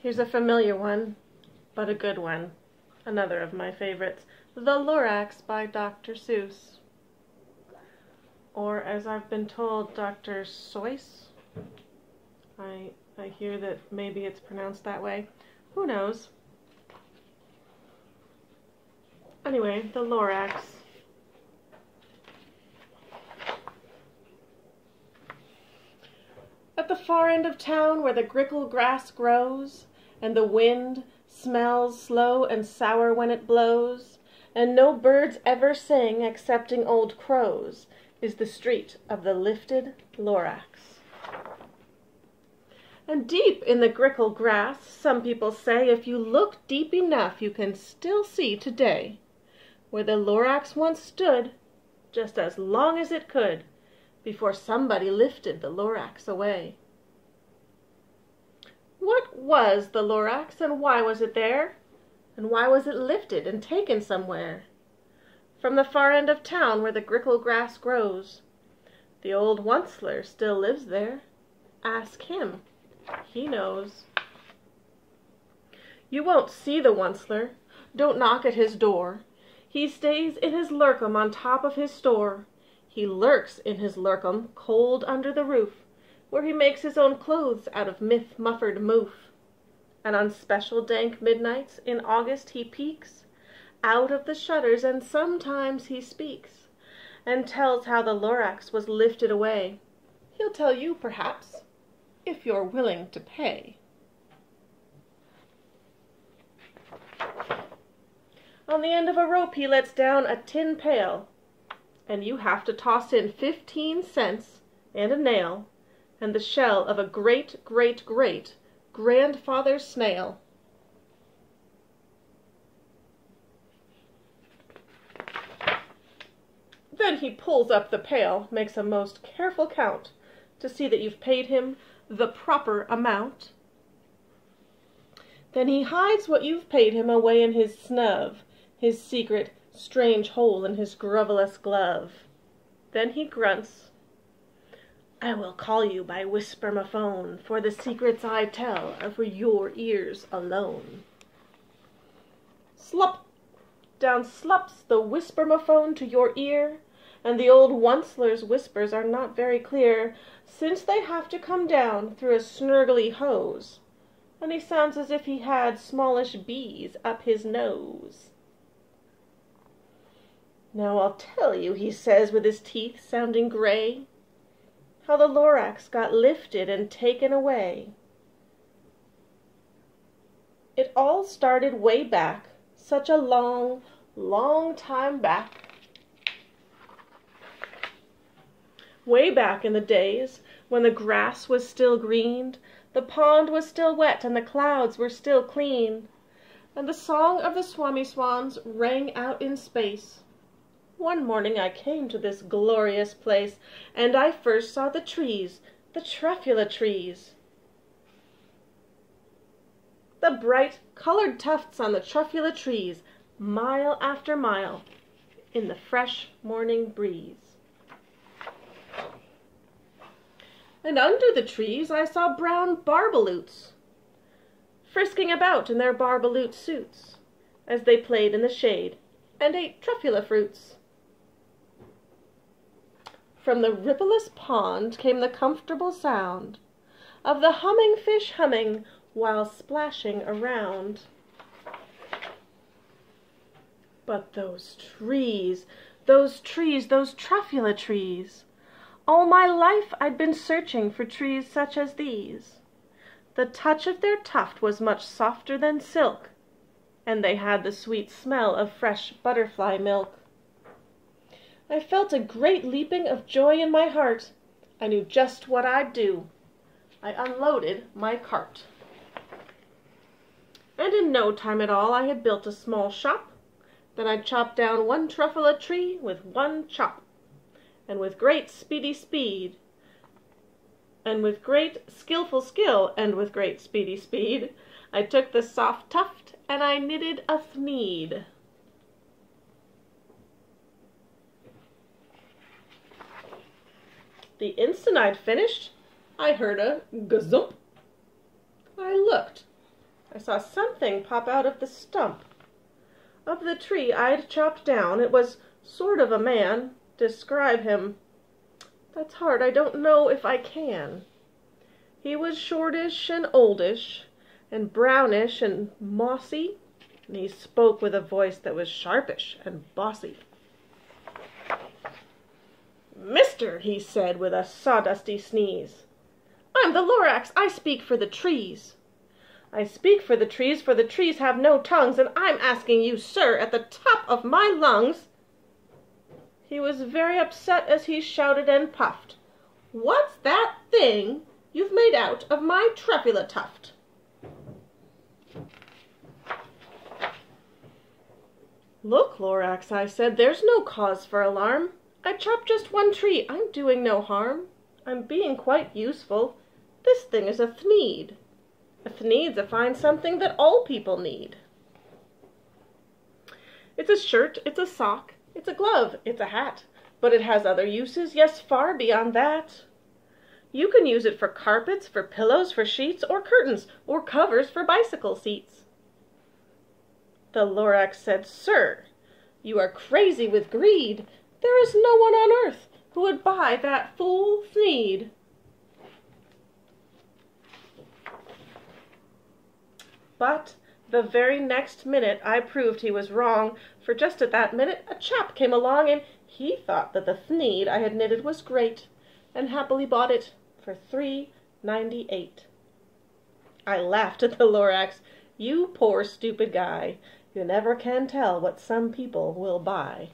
Here's a familiar one, but a good one. Another of my favorites, The Lorax by Dr. Seuss. Or, as I've been told, Dr. Seuss. I hear that maybe it's pronounced that way. Who knows? Anyway, The Lorax. At the far end of town where the grickle grass grows, and the wind smells slow and sour when it blows, and no birds ever sing excepting old crows, is the street of the lifted Lorax. And deep in the grickle grass, some people say, if you look deep enough, you can still see today where the Lorax once stood, just as long as it could, before somebody lifted the Lorax away. What was the Lorax, and why was it there? And why was it lifted and taken somewhere? From the far end of town where the grickle grass grows. The old Onceler still lives there. Ask him. He knows. You won't see the Onceler. Don't knock at his door. He stays in his lurkum on top of his store. He lurks in his lurkum, cold under the roof, where he makes his own clothes out of myth-muffered moof. And on special dank midnights in August he peeks out of the shutters, and sometimes he speaks, and tells how the Lorax was lifted away. He'll tell you, perhaps, if you're willing to pay. On the end of a rope he lets down a tin pail, and you have to toss in 15 cents and a nail, and the shell of a great-great-great-grandfather snail. Then he pulls up the pail, makes a most careful count, to see that you've paid him the proper amount. Then he hides what you've paid him away in his snub, his secret, strange hole in his grovelous glove. Then he grunts, I will call you by whispermaphone, for the secrets I tell are for your ears alone. Slop! Down slops the whispermaphone to your ear, and the old Onceler's whispers are not very clear, since they have to come down through a snurgly hose, and he sounds as if he had smallish bees up his nose. Now I'll tell you, he says with his teeth sounding gray, how the Lorax got lifted and taken away. It all started way back, such a long, long time back. Way back in the days when the grass was still green, the pond was still wet, and the clouds were still clean, and the song of the Swami Swans rang out in space. One morning I came to this glorious place, and I first saw the trees, the truffula trees. The bright, colored tufts on the truffula trees, mile after mile, in the fresh morning breeze. And under the trees I saw brown barbaloots, frisking about in their barbaloot suits, as they played in the shade and ate truffula fruits. From the rippleless pond came the comfortable sound of the humming fish humming while splashing around. But those trees, those truffula trees! All my life I'd been searching for trees such as these. The touch of their tuft was much softer than silk, and they had the sweet smell of fresh butterfly milk. I felt a great leaping of joy in my heart. I knew just what I'd do. I unloaded my cart. And in no time at all I had built a small shop. Then I chopped down one truffula tree with one chop, and with great speedy speed, and with great skillful skill, and with great speedy speed, I took the soft tuft and I knitted a thneed. The instant I'd finished, I heard a gazump. I looked, I saw something pop out of the stump of the tree I'd chopped down. It was sort of a man. Describe him, that's hard, I don't know if I can. He was shortish and oldish, and brownish and mossy, and he spoke with a voice that was sharpish and bossy. "Mister," he said with a sawdusty sneeze, "I'm the Lorax, I speak for the trees. I speak for the trees have no tongues, and I'm asking you, sir, at the top of my lungs." He was very upset as he shouted and puffed, "What's that thing you've made out of my truffula tuft?" "Look, Lorax," I said, "there's no cause for alarm. I chopped just one tree. I'm doing no harm. I'm being quite useful. This thing is a thneed. A thneed's a fine something that all people need. It's a shirt, it's a sock, it's a glove, it's a hat, but it has other uses, yes, far beyond that. You can use it for carpets, for pillows, for sheets, or curtains, or covers for bicycle seats." The Lorax said, "Sir, you are crazy with greed. There is no one on earth who would buy that fool thneed." But the very next minute I proved he was wrong, for just at that minute a chap came along, and he thought that the thneed I had knitted was great, and happily bought it for $3.98. I laughed at the Lorax. "You poor stupid guy, you never can tell what some people will buy."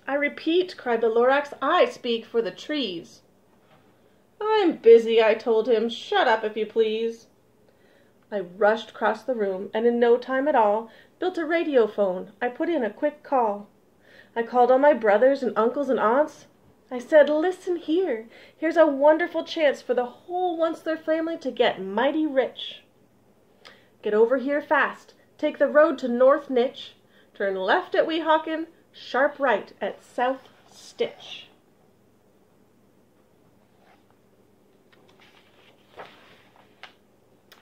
"I repeat," cried the Lorax, "I speak for the trees." "I'm busy," I told him. "Shut up, if you please." I rushed across the room, and in no time at all built a radiophone. I put in a quick call. I called all my brothers and uncles and aunts. I said, "Listen here. Here's a wonderful chance for the whole Once-There family to get mighty rich. Get over here fast. Take the road to North Nitch. Turn left at Weehawken, sharp right at South Stitch."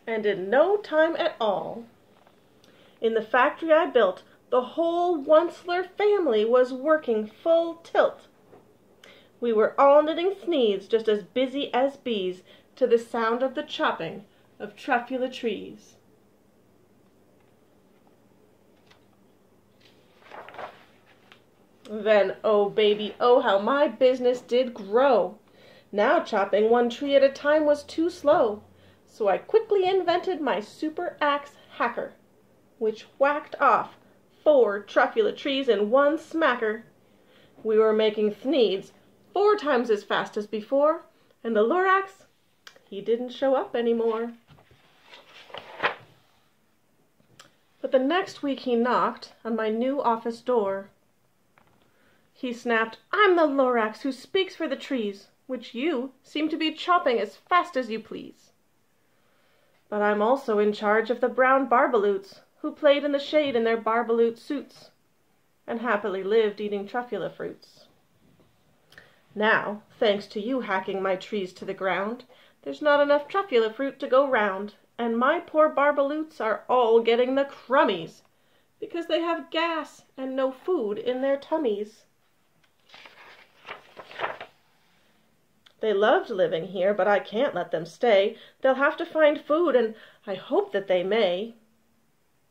And in no time at all, in the factory I built, the whole Onceler family was working full tilt. We were all knitting thneeds, just as busy as bees, to the sound of the chopping of truffula trees. Then, oh baby, oh how my business did grow. Now chopping one tree at a time was too slow, so I quickly invented my super axe hacker, which whacked off 4 truffula trees in one smacker. We were making thneeds 4 times as fast as before, and the Lorax, he didn't show up anymore. But the next week he knocked on my new office door. He snapped, "I'm the Lorax who speaks for the trees, which you seem to be chopping as fast as you please. But I'm also in charge of the brown barbaloots, who played in the shade in their barbaloot suits, and happily lived eating truffula fruits. Now, thanks to you hacking my trees to the ground, there's not enough truffula fruit to go round, and my poor barbaloots are all getting the crummies, because they have gas and no food in their tummies. They loved living here, but I can't let them stay. They'll have to find food, and I hope that they may.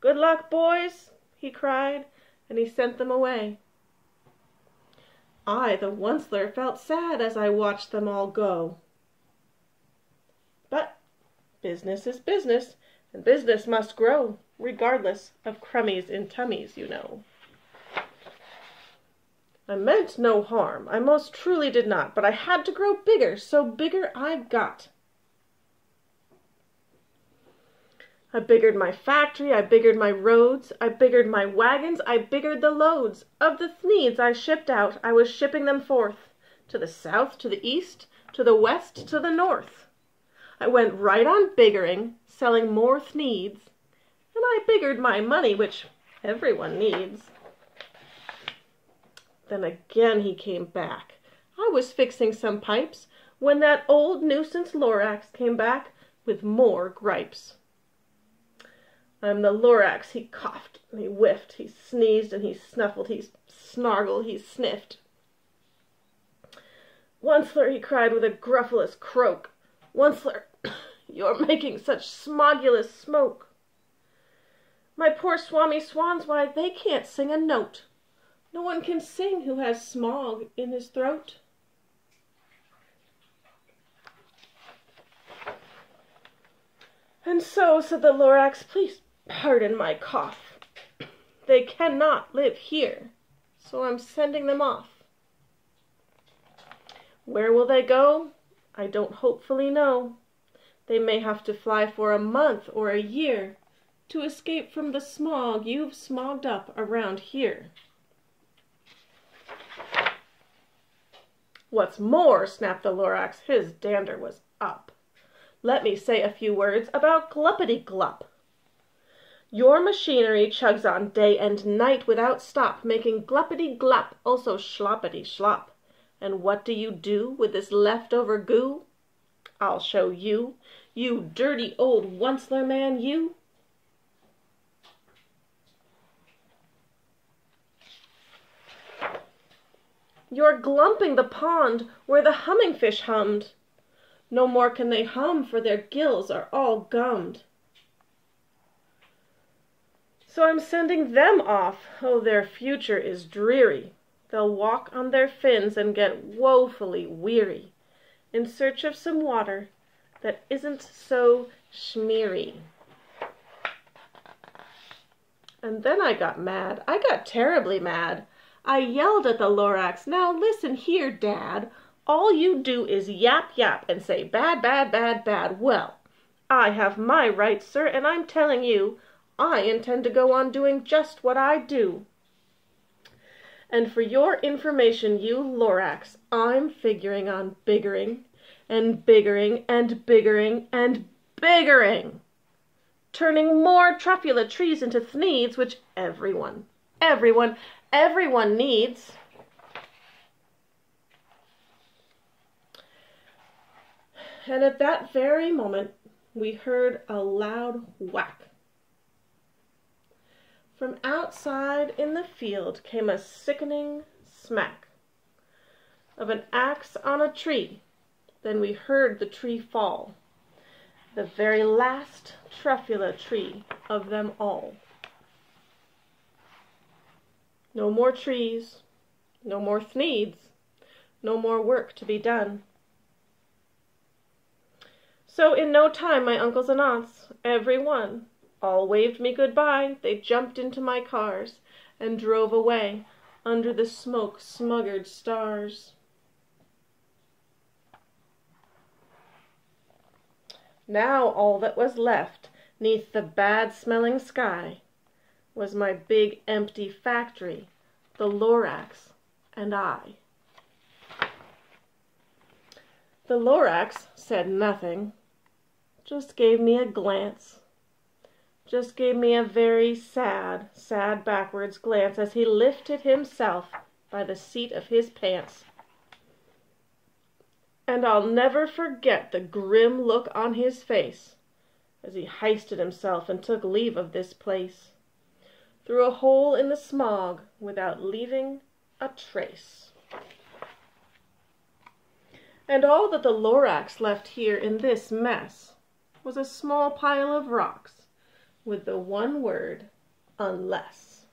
Good luck, boys," he cried, and he sent them away. I, the Onceler, felt sad as I watched them all go. But business is business, and business must grow, regardless of crummies in tummies, you know. I meant no harm, I most truly did not, but I had to grow bigger, so bigger I got. I biggered my factory, I biggered my roads, I biggered my wagons, I biggered the loads. Of the thneeds I shipped out, I was shipping them forth, to the south, to the east, to the west, to the north. I went right on biggering, selling more thneeds, and I biggered my money, which everyone needs. Then again he came back. I was fixing some pipes when that old nuisance Lorax came back with more gripes. I'm the Lorax, he coughed, and he whiffed, he sneezed, and he snuffled, he snargled, he sniffed. Onceler, he cried with a gruffulous croak, Onceler, you're making such smogulous smoke. My poor swami swans, why, they can't sing a note. No one can sing who has smog in his throat. And so, said the Lorax, please pardon my cough. They cannot live here, so I'm sending them off. Where will they go? I don't hopefully know. They may have to fly for a month or a year to escape from the smog you've smogged up around here. What's more, snapped the Lorax, his dander was up. Let me say a few words about Gluppity-Glup. Your machinery chugs on day and night without stop, making Gluppity-Glup, also Schloppity-Schlop. And what do you do with this leftover goo? I'll show you, you dirty old Onceler man, you. You're glumping the pond where the humming-fish hummed. No more can they hum, for their gills are all gummed. So I'm sending them off. Oh, their future is dreary. They'll walk on their fins and get woefully weary, in search of some water that isn't so schmeary. And then I got mad. I got terribly mad. I yelled at the Lorax, now listen here, Dad. All you do is yap, yap, and say bad, bad, bad, bad. Well, I have my rights, sir, and I'm telling you, I intend to go on doing just what I do. And for your information, you Lorax, I'm figuring on biggering and biggering and biggering and biggering, turning more truffula trees into thneeds, which everyone needs. And at that very moment, we heard a loud whack. From outside in the field came a sickening smack of an axe on a tree. Then we heard the tree fall, the very last truffula tree of them all. No more trees, no more thneeds, no more work to be done. So in no time my uncles and aunts, every one, all waved me goodbye. They jumped into my cars and drove away under the smoke-smuggered stars. Now all that was left, 'neath the bad-smelling sky, was my big empty factory, the Lorax, and I. The Lorax said nothing, just gave me a glance, just gave me a very sad, sad backwards glance as he lifted himself by the seat of his pants. And I'll never forget the grim look on his face as he hoisted himself and took leave of this place, through a hole in the smog without leaving a trace. And all that the Lorax left here in this mess was a small pile of rocks with the one word, unless.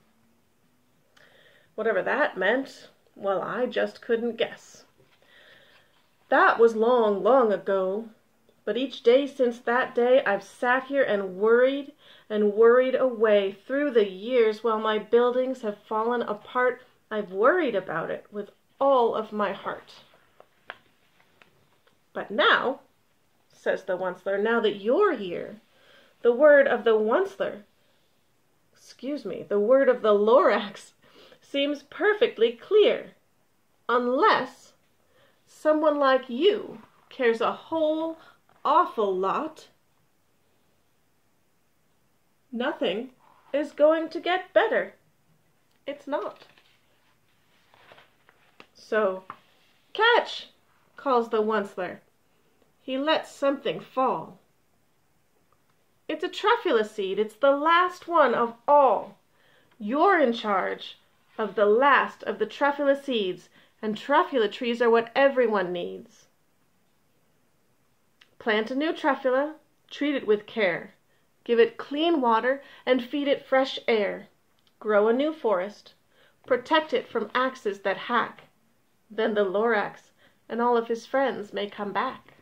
Whatever that meant, well, I just couldn't guess. That was long, long ago, but each day since that day I've sat here and worried away through the years while my buildings have fallen apart. I've worried about it with all of my heart. But now, says the Onceler, now that you're here, the word of the Onceler, the word of the Lorax seems perfectly clear, unless someone like you cares a whole awful lot. Nothing is going to get better. It's not. So, "Catch!" calls the onceler. He lets something fall. It's a truffula seed. It's the last one of all. You're in charge of the last of the truffula seeds, and truffula trees are what everyone needs. Plant a new truffula, treat it with care. Give it clean water and feed it fresh air. Grow a new forest. Protect it from axes that hack. Then the Lorax and all of his friends may come back.